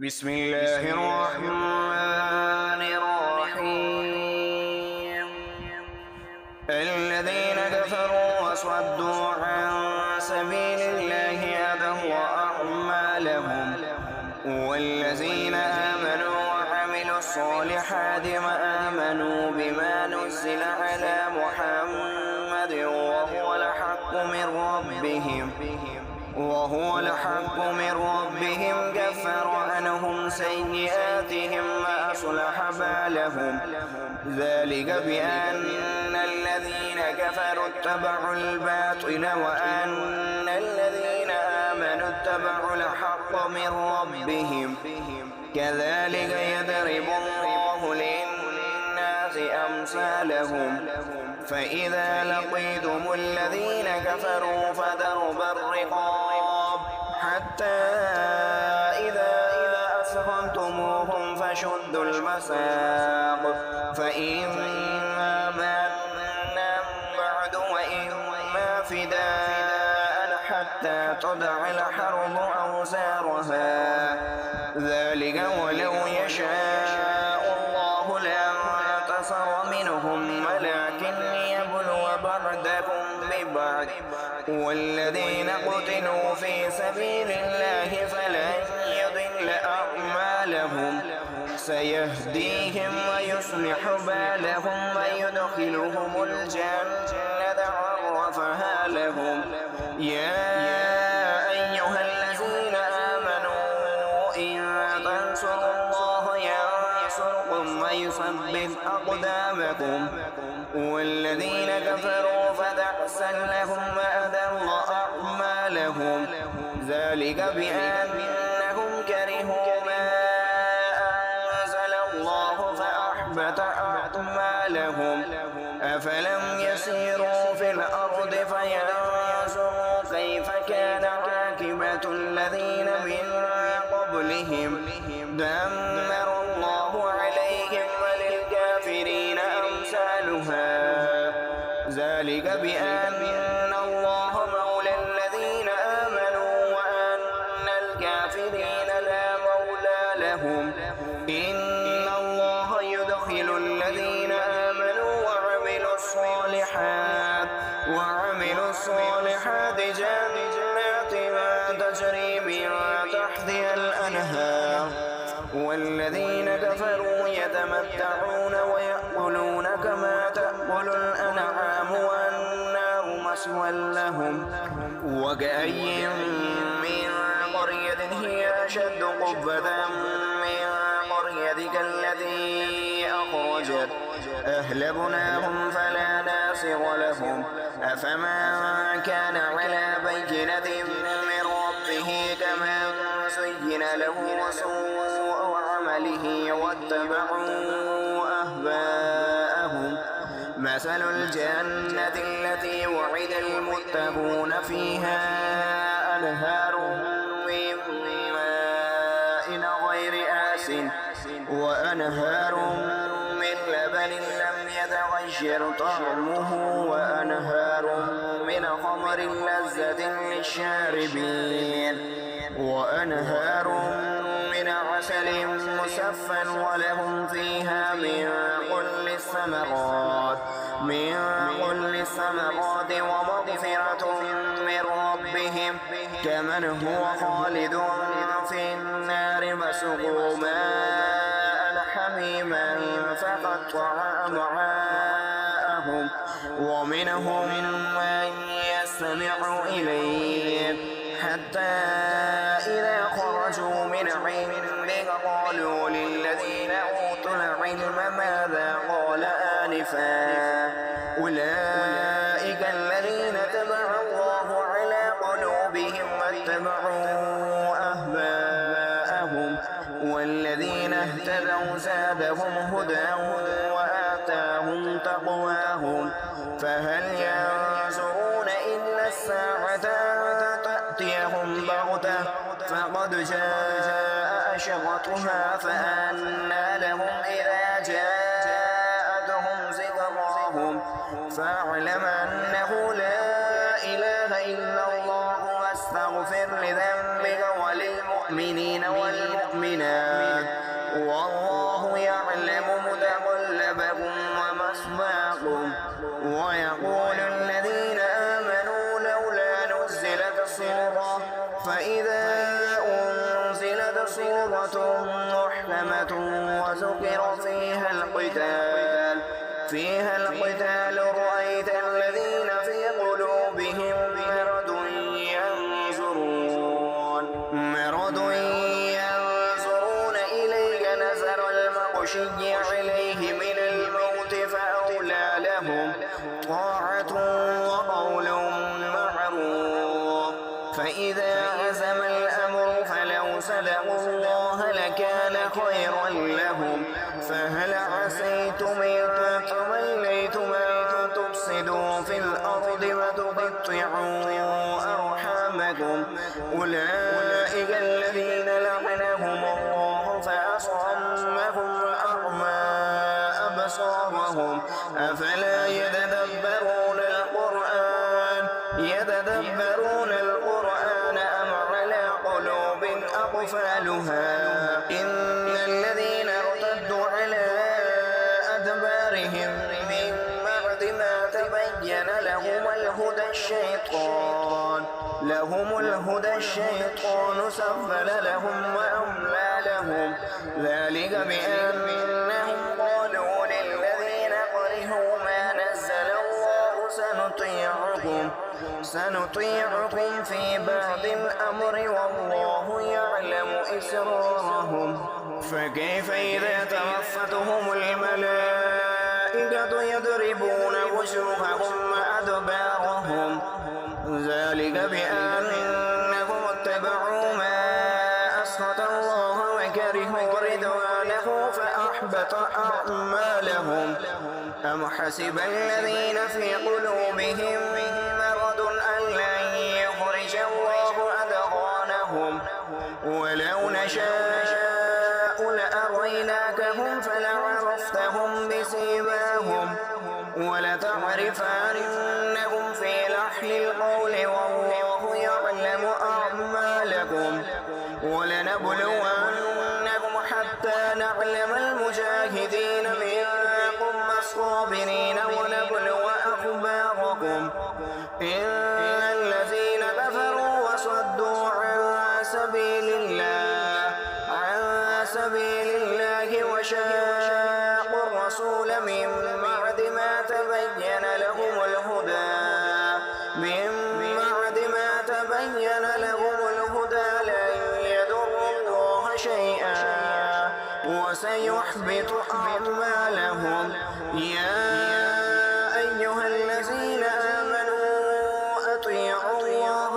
بسم الله الرحمن الرحيم. الذين كفروا وصدوا عن سبيل الله أضلوا أعمالهم، والذين آمنوا وعملوا الصالحات وآمنوا بما نزل على محمد وهو الحق من ربهم كفر عنهم سيئاتهم وأصلح بالهم. ذلك بأن الذين كفروا اتبعوا الباطل وأن الذين آمنوا اتبعوا الحق من ربهم. كذلك يضرب الله للناس أمثالهم. فإذا لقيتم الذين كفروا فضرب الرقاب حتى إذا أثخنتموهم فشدوا المساق، فإما منا بعد وإما فداء حتى تضع الحرب أوزارها. ذلك ولو يشاء الله لانتصر منهم ولكن ليبلو بعضكم ببعض. والذين قتلوا في سبيل الله فلن يضل أعمالهم، سيهديهم ويصلح بالهم ويدخلهم الجنة عرفها لهم. يا أيها الذين آمنوا إن تنصروا الله ينصركم ويثبت أقدامكم. والذين كفروا فتعسا لهم وأضل أعمالهم. ذلك بأنهم كرهوا ما أنزل الله فأحبط أعمالهم. أفلم يسيروا في الأرض فينظروا كيف كان عاقبة الذين من قبلهم. دمر الله عليهم وللكافرين أمثالها. ذلك بأن الله مولى الذين آمنوا وأن الكافرين لا مولى لهم. إن الله يدخل الذين آمنوا وعملوا الصالحات جنات تجري من تحتها الأنهار. والذين كفروا يتمتعون ويأكلون كما تأكل الأنعام والنار مثوى لهم. وكأي من قرية هي أشد قوة من قريتك التي أخرجت أهلكناهم فلا ناصر لهم. أفمن كان على بينة من ربه كمن زين له سوء عمله واتبعوا أهواءهم. مثل الجنة التي وعد المتقون فيها أنهار من ماء غير آسن وأنهار من لبن لم يتغير طعمه وأنهار من خمر لذة للشاربين وأنهار من عسل مصفى ولهم فيها من كل الثمرات ومغفرة من ربهم كمن هو خالد في النار فسقوا ماء حميما فقطع أمعاءهم. ومنهم من يستمع إليك حتى إذا خرجوا من عندك قالوا للذين أوتوا العلم ماذا قال آنفا. أولئك الذين تبع الله على قلوبهم واتبعوا أهواءهم. والذين اهتدوا زادهم هدى وآتاهم تقواهم. فهل ينظرون إلا الساعة تأتيهم بغتة فقد جاء أشرتها فأنى لهم إذا جاءتهم ذكراهم. فاعلم أنه لا إله إلا الله واستغفر لذنبك وللمؤمنين والمؤمنات المؤمنات والله يعلم متقلبكم ومثواكم. ويقول الذين آمنوا لولا نزلت سورة فإذا أنزلت سورة محكمة وذكر فيها القتال رأيت الذين في قلوبهم مرض ينظرون إليك نظر المغشي عليه من الموت فأولى لهم طاعة وقول معروف. فإذا عزم الأمر فلو صدقوا الله لكان خيرا لهم. فهل عسيتم إن توليتم أن تفسدوا في الأرض وتقطعوا أرحامكم أولئك الذين لعنهم الله فأصمهم وأعمى أبصارهم أفلا يتدبرون القرآن أم على قلوب أقفالها إن الذين ارتدوا على أدبارهم من بعد ما تبين لهم الهدى الشيطان سبل لهم وأملى لهم ذلك بأنهم قالوا للذين كرهوا ما نزل الله سنطيعكم في بعض الأمر والله يعلم إسرارهم. فكيف إذا توفتهم الملائكة يضربون وجوههم وأدبارهم ذلك بأنهم اتبعوا ما أسخط الله وكرهوا رضوانه فأحبط أعمالهم. أم حسب الذين في قلوبهم مرض أن لن يخرج الله أضغانهم ولو نشاء لأريناكهم فلعرفتهم بسيماهم ولتعرفنهم في لحن القول والله يعلم أعمالكم. ولنبلونكم حتى نعلم المجاهدين منكم والصابرين ونبلو أخباركم. إن الذين كفروا وصدوا عن سبيل الله وشاقوا الرسول من بعد ما تبين لهم الهدى لن يضروا الله شيئا وسيحبط أعمالهم. يا أيها الذين آمنوا أطيعوا الله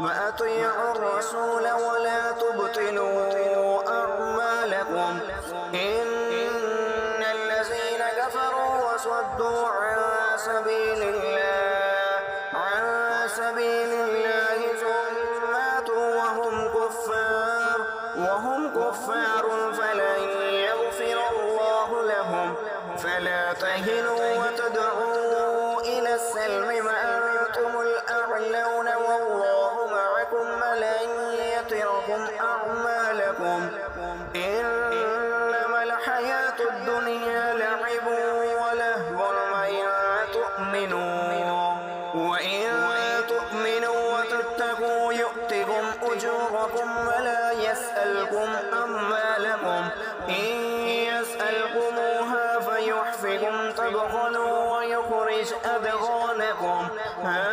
وأطيعوا الرسول ولا تبطلوا أعمالكم. إن الذين كفروا وصدوا عن سبيل الله ثم ماتوا وهم كفار فلن يغفر الله لهم. فلا تهنوا وتدعوا إلى السلم وأنتم الأعلون والله معكم ولن يتركم أعمالكم. إنما الحياة الدنيا لعب ولهو وإن تؤمنوا وتتقوا يؤتكم أجوركم ولا يسألكم أموالكم. إن يسألكموها فيحفكم تبخلوا ويخرج أضغانكم. ها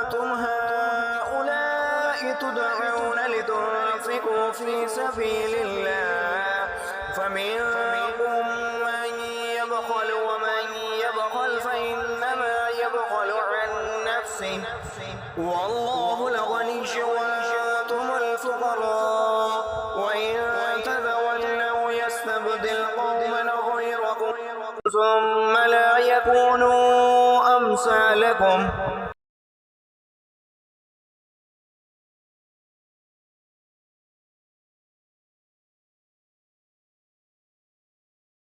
أنتم هؤلاء تدعون لتنفقوا في سبيل الله فمنكم من يبخل ومن يبخل فإنما يبخل عن نفسه والله الغني وأنتم الفقراء وإن تتولوا يستبدل قوما غيركم ثم لا يكونوا أمثالكم.